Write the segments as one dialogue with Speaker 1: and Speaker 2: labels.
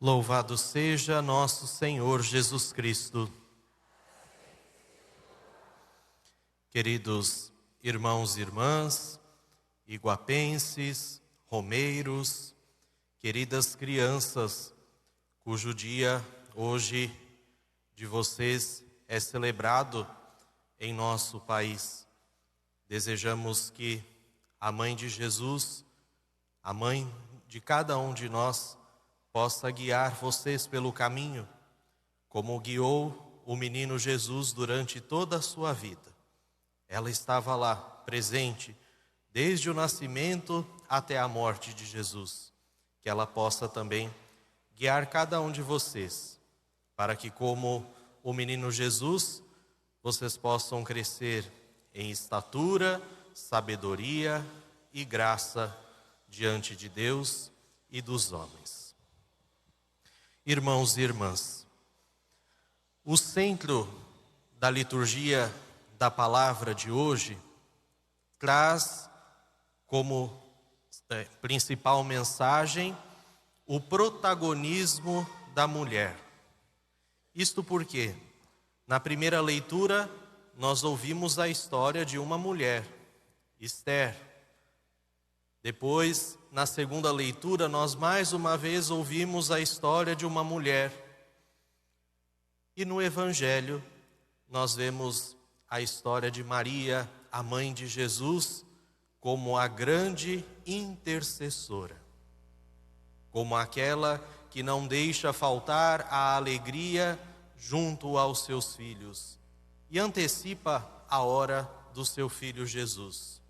Speaker 1: Louvado seja nosso Senhor Jesus Cristo. Queridos irmãos e irmãs, iguapenses, romeiros, queridas crianças, cujo dia hoje de vocês é celebrado em nosso país. Desejamos que a Mãe de Jesus, a Mãe de cada um de nós, possa guiar vocês pelo caminho, como guiou o menino Jesus durante toda a sua vida. Ela estava lá, presente, desde o nascimento até a morte de Jesus. Que ela possa também guiar cada um de vocês, para que, como o menino Jesus, vocês possam crescer em estatura, sabedoria e graça diante de Deus e dos homens. Irmãos e irmãs, o centro da liturgia da palavra de hoje traz como principal mensagem o protagonismo da mulher. Isto porque, na primeira leitura, nós ouvimos a história de uma mulher, Esther. Depois, na segunda leitura, nós mais uma vez ouvimos a história de uma mulher. E no Evangelho, nós vemos a história de Maria, a mãe de Jesus, como a grande intercessora, como aquela que não deixa faltar a alegria junto aos seus filhos e antecipa a hora do seu filho Jesus.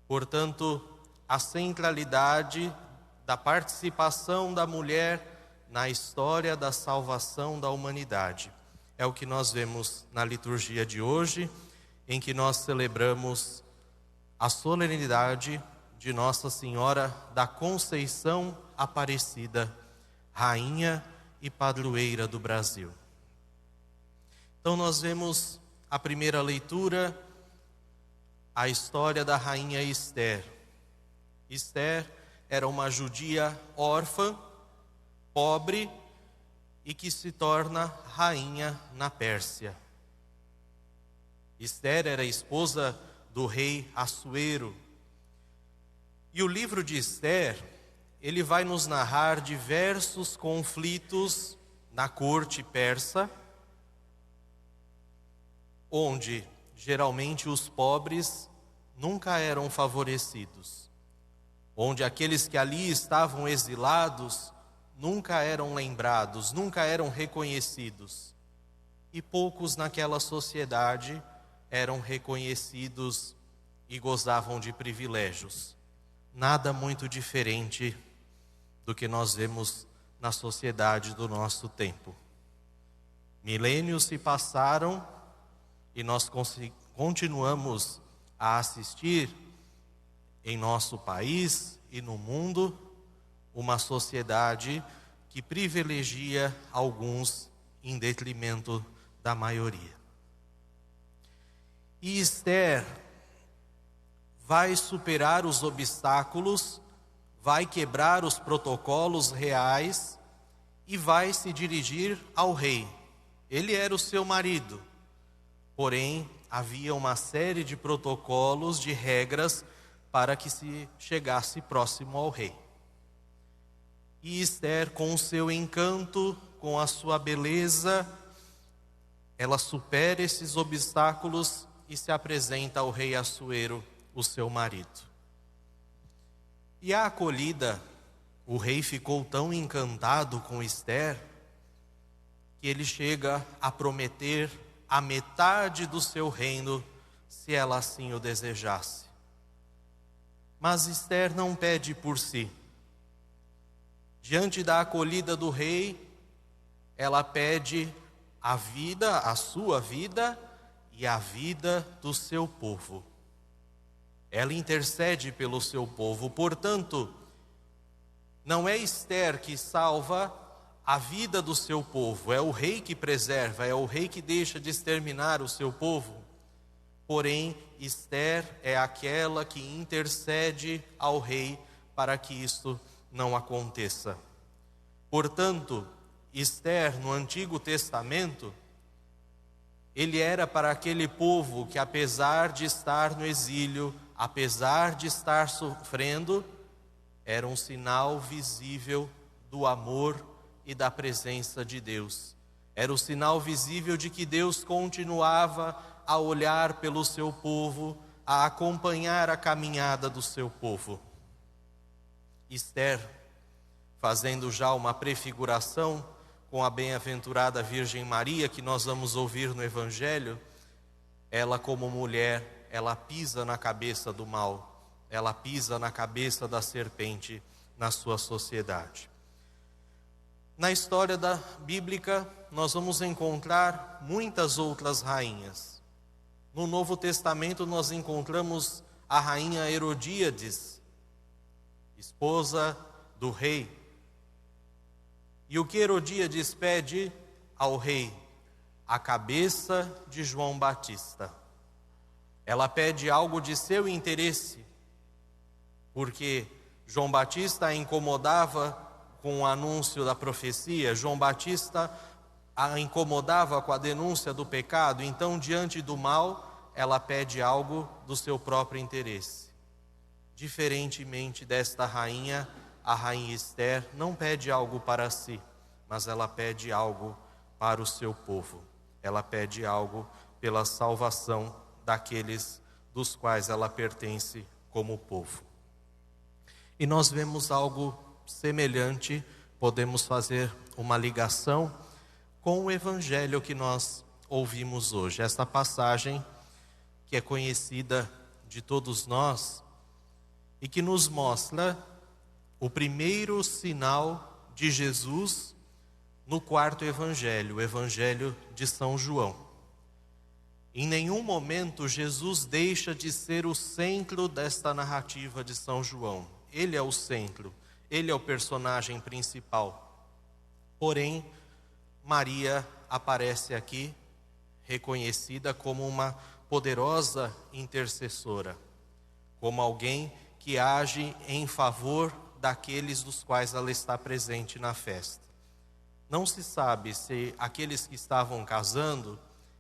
Speaker 1: Portanto, a centralidade da participação da mulher na história da salvação da humanidade é o que nós vemos na liturgia de hoje, em que nós celebramos a solenidade de Nossa Senhora da Conceição Aparecida, Rainha e Padroeira do Brasil. Então nós vemos a primeira leitura, a história da rainha Esther. Esther era uma judia órfã, pobre, e que se torna rainha na Pérsia. Esther era esposa do rei Assuero. E o livro de Esther, ele vai nos narrar diversos conflitos na corte persa, onde geralmente os pobres nunca eram favorecidos, onde aqueles que ali estavam exilados nunca eram lembrados, nunca eram reconhecidos, e poucos naquela sociedade eram reconhecidos e gozavam de privilégios. Nada muito diferente do que nós vemos na sociedade do nosso tempo. Milênios se passaram e nós continuamos a assistir em nosso país e no mundo uma sociedade que privilegia alguns em detrimento da maioria. E Esther vai superar os obstáculos, vai quebrar os protocolos reais e vai se dirigir ao rei. Ele era o seu marido, porém havia uma série de protocolos, de regras para que se chegasse próximo ao rei. E Esther, com o seu encanto, com a sua beleza, ela supera esses obstáculos e se apresenta ao rei Assuero, o seu marido. E a acolhida, o rei ficou tão encantado com Esther, que ele chega a prometer a metade do seu reino, se ela assim o desejasse. Mas Esther não pede por si. Diante da acolhida do rei, ela pede a vida, a sua vida e a vida do seu povo. Ela intercede pelo seu povo. Portanto, não é Esther que salva a vida do seu povo, é o rei que preserva, é o rei que deixa de exterminar o seu povo. Porém, Esther é aquela que intercede ao rei para que isto não aconteça. Portanto, Ester, no Antigo Testamento, ele era para aquele povo que, apesar de estar no exílio, apesar de estar sofrendo, era um sinal visível do amor e da presença de Deus. Era o sinal visível de que Deus continuava a olhar pelo seu povo, a acompanhar a caminhada do seu povo. Ester, fazendo já uma prefiguração com a bem-aventurada Virgem Maria, que nós vamos ouvir no Evangelho, ela como mulher, ela pisa na cabeça do mal, ela pisa na cabeça da serpente na sua sociedade. Na história bíblica, nós vamos encontrar muitas outras rainhas. No Novo Testamento, nós encontramos a rainha Herodíades, esposa do rei. E o que Herodíades pede ao rei? A cabeça de João Batista. Ela pede algo de seu interesse, porque João Batista a incomodava com o anúncio da profecia, João Batista a incomodava com a denúncia do pecado, então, diante do mal, ela pede algo do seu próprio interesse. Diferentemente desta rainha, a rainha Ester não pede algo para si, mas ela pede algo para o seu povo. Ela pede algo pela salvação daqueles dos quais ela pertence como povo. E nós vemos algo semelhante, podemos fazer uma ligação com o evangelho que nós ouvimos hoje. Esta passagem que é conhecida de todos nós e que nos mostra o primeiro sinal de Jesus no quarto evangelho, o evangelho de São João. Em nenhum momento Jesus deixa de ser o centro desta narrativa de São João. Ele é o centro, ele é o personagem principal. Porém, Maria aparece aqui reconhecida como uma poderosa intercessora, como alguém que age em favor daqueles dos quais ela está presente na festa. Não se sabe se aqueles que estavam casando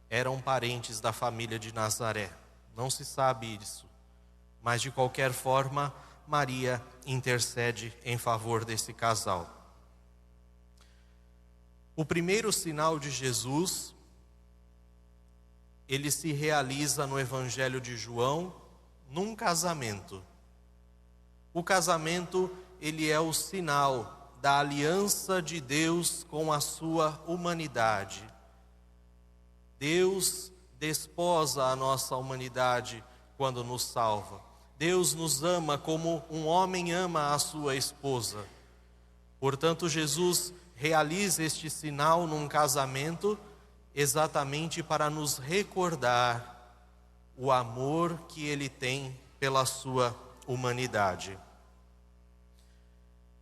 Speaker 1: eram parentes da família de Nazaré. Não se sabe isso. Mas, de qualquer forma, Maria intercede em favor desse casal. O primeiro sinal de Jesus, ele se realiza no Evangelho de João, num casamento. O casamento, ele é o sinal da aliança de Deus com a sua humanidade. Deus desposa a nossa humanidade quando nos salva. Deus nos ama como um homem ama a sua esposa. Portanto, Jesus realiza este sinal num casamento exatamente para nos recordar o amor que Ele tem pela sua humanidade.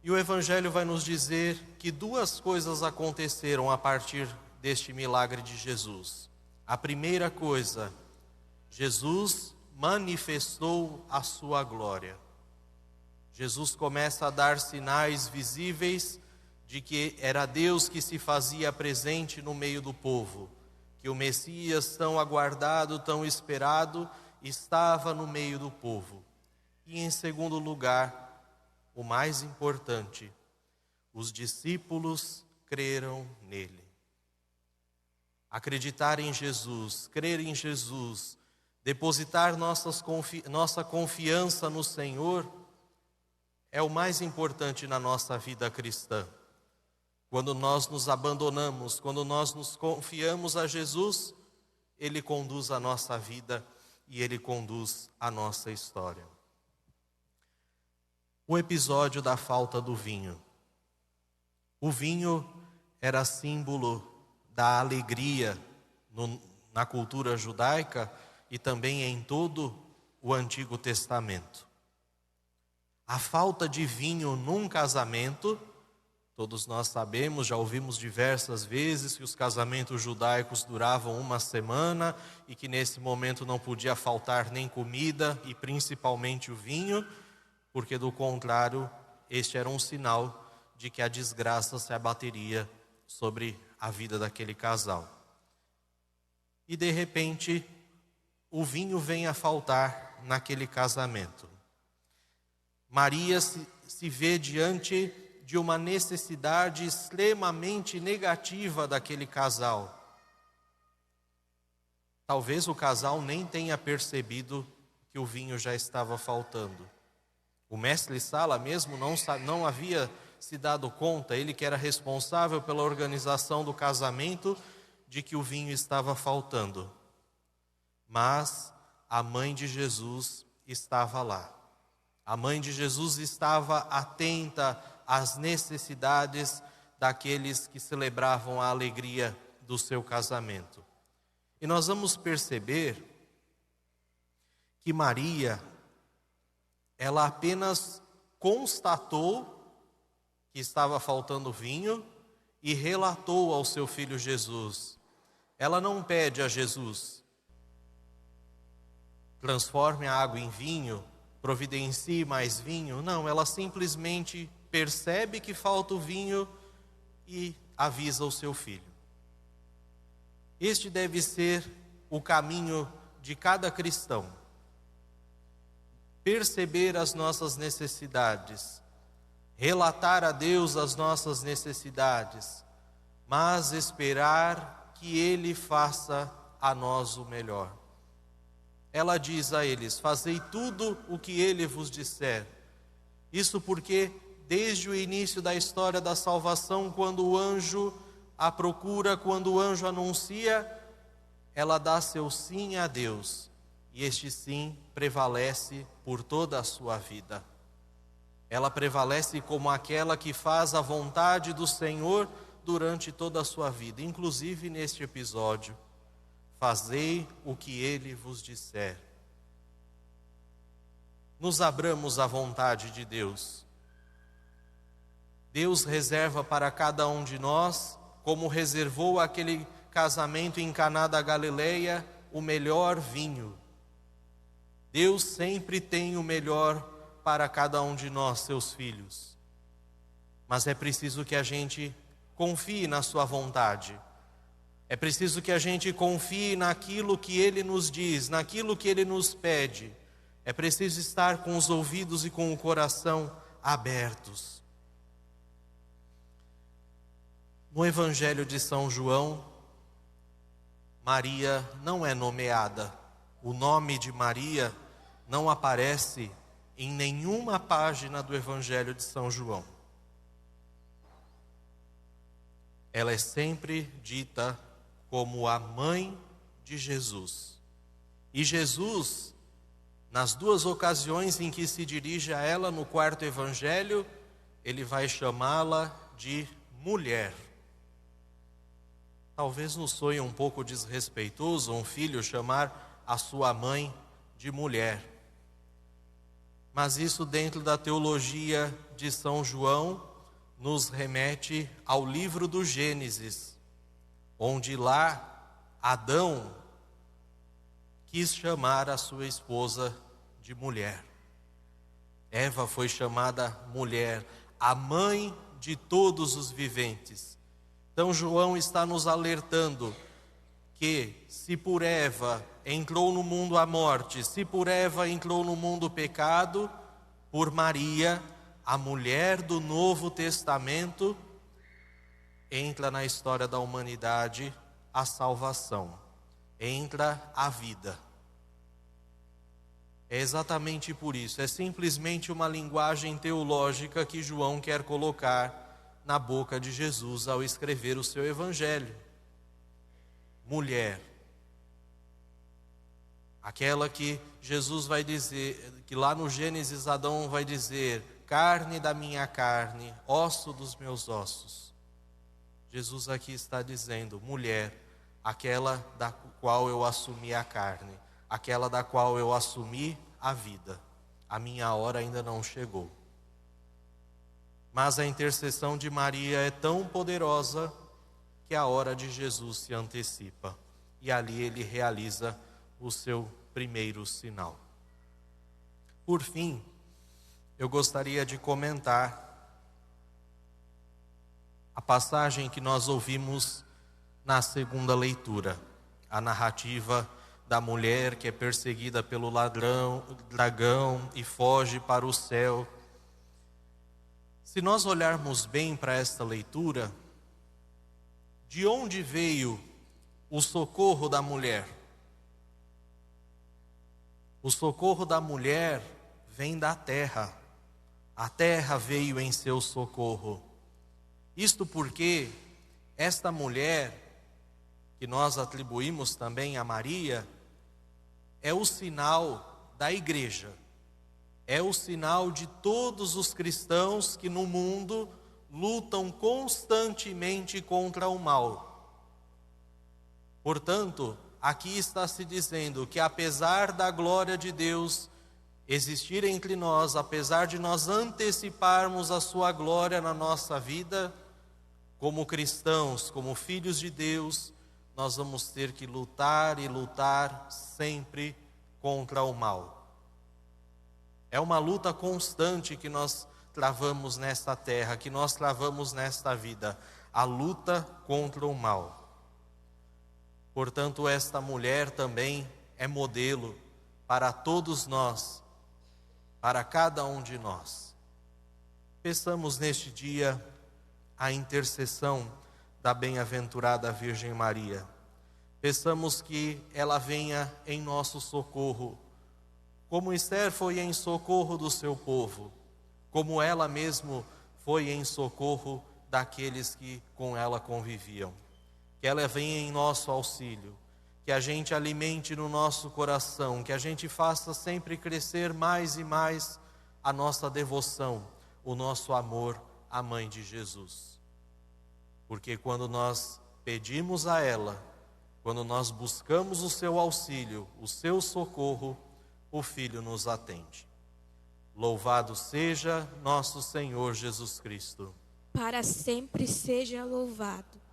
Speaker 1: E o Evangelho vai nos dizer que duas coisas aconteceram a partir deste milagre de Jesus. A primeira coisa, Jesus manifestou a sua glória. Jesus começa a dar sinais visíveis de que era Deus que se fazia presente no meio do povo, que o Messias tão aguardado, tão esperado, estava no meio do povo. E em segundo lugar, o mais importante, os discípulos creram nele. Acreditar em Jesus, crer em Jesus, depositar nossa confiança no Senhor é o mais importante na nossa vida cristã. Quando nós nos abandonamos, quando nós nos confiamos a Jesus, Ele conduz a nossa vida e Ele conduz a nossa história. O episódio da falta do vinho. O vinho era símbolo da alegria na cultura judaica e também em todo o Antigo Testamento. A falta de vinho num casamento, todos nós sabemos, já ouvimos diversas vezes que os casamentos judaicos duravam uma semana e que nesse momento não podia faltar nem comida e principalmente o vinho, porque do contrário, este era um sinal de que a desgraça se abateria sobre a vida daquele casal. E de repente, o vinho vem a faltar naquele casamento. Maria se vê diante de uma necessidade extremamente negativa daquele casal. Talvez o casal nem tenha percebido que o vinho já estava faltando. O mestre Sala mesmo não havia se dado conta, ele que era responsável pela organização do casamento, de que o vinho estava faltando. Mas a mãe de Jesus estava lá. A mãe de Jesus estava atenta às necessidades daqueles que celebravam a alegria do seu casamento. E nós vamos perceber que Maria, ela apenas constatou que estava faltando vinho e relatou ao seu filho Jesus. Ela não pede a Jesus: transforme a água em vinho, providencie mais vinho. Não, ela simplesmente percebe que falta o vinho e avisa o seu filho. Este deve ser o caminho de cada cristão. Perceber as nossas necessidades, relatar a Deus as nossas necessidades, mas esperar que Ele faça a nós o melhor. Ela diz a eles: fazei tudo o que Ele vos disser. Isso porque desde o início da história da salvação, quando o anjo a procura, quando o anjo anuncia, ela dá seu sim a Deus, e este sim prevalece por toda a sua vida. Ela prevalece como aquela que faz a vontade do Senhor durante toda a sua vida, inclusive neste episódio. Fazei o que Ele vos disser. Nos abramos à vontade de Deus. Deus reserva para cada um de nós, como reservou aquele casamento em Caná da Galileia, o melhor vinho. Deus sempre tem o melhor para cada um de nós, seus filhos. Mas é preciso que a gente confie na sua vontade. É preciso que a gente confie naquilo que Ele nos diz, naquilo que Ele nos pede. É preciso estar com os ouvidos e com o coração abertos. No Evangelho de São João, Maria não é nomeada. O nome de Maria não aparece em nenhuma página do Evangelho de São João. Ela é sempre dita como a mãe de Jesus. E Jesus, nas duas ocasiões em que se dirige a ela no quarto evangelho, ele vai chamá-la de mulher. Talvez nos soe um pouco desrespeitoso um filho chamar a sua mãe de mulher. Mas isso, dentro da teologia de São João, nos remete ao livro do Gênesis, onde lá Adão quis chamar a sua esposa de mulher. Eva foi chamada mulher, a mãe de todos os viventes. Então João está nos alertando que se por Eva entrou no mundo a morte, se por Eva entrou no mundo o pecado, por Maria, a mulher do Novo Testamento, entra na história da humanidade a salvação, entra a vida. É exatamente por isso, é simplesmente uma linguagem teológica que João quer colocar na boca de Jesus ao escrever o seu evangelho. Mulher, aquela que Jesus vai dizer, que lá no Gênesis Adão vai dizer: carne da minha carne, osso dos meus ossos. Jesus aqui está dizendo: mulher, aquela da qual eu assumi a carne, aquela da qual eu assumi a vida. A minha hora ainda não chegou. Mas a intercessão de Maria é tão poderosa que a hora de Jesus se antecipa. E ali ele realiza o seu primeiro sinal. Por fim, eu gostaria de comentar a passagem que nós ouvimos na segunda leitura, a narrativa da mulher que é perseguida pelo dragão e foge para o céu. Se nós olharmos bem para esta leitura, de onde veio o socorro da mulher? O socorro da mulher vem da terra. A terra veio em seu socorro. Isto porque esta mulher, que nós atribuímos também a Maria, é o sinal da igreja. É o sinal de todos os cristãos que no mundo lutam constantemente contra o mal. Portanto, aqui está se dizendo que apesar da glória de Deus existir entre nós, apesar de nós anteciparmos a sua glória na nossa vida, como cristãos, como filhos de Deus, nós vamos ter que lutar e lutar sempre contra o mal. É uma luta constante que nós travamos nesta terra, que nós travamos nesta vida, a luta contra o mal. Portanto, esta mulher também é modelo para todos nós, para cada um de nós. Peçamos neste dia a intercessão da bem-aventurada Virgem Maria. Peçamos que ela venha em nosso socorro, como Esther foi em socorro do seu povo, como ela mesma foi em socorro daqueles que com ela conviviam. Que ela venha em nosso auxílio, que a gente alimente no nosso coração, que a gente faça sempre crescer mais e mais a nossa devoção, o nosso amor à Mãe de Jesus. Porque quando nós pedimos a ela, quando nós buscamos o seu auxílio, o seu socorro, o Filho nos atende. Louvado seja nosso Senhor Jesus Cristo.
Speaker 2: Para sempre seja louvado.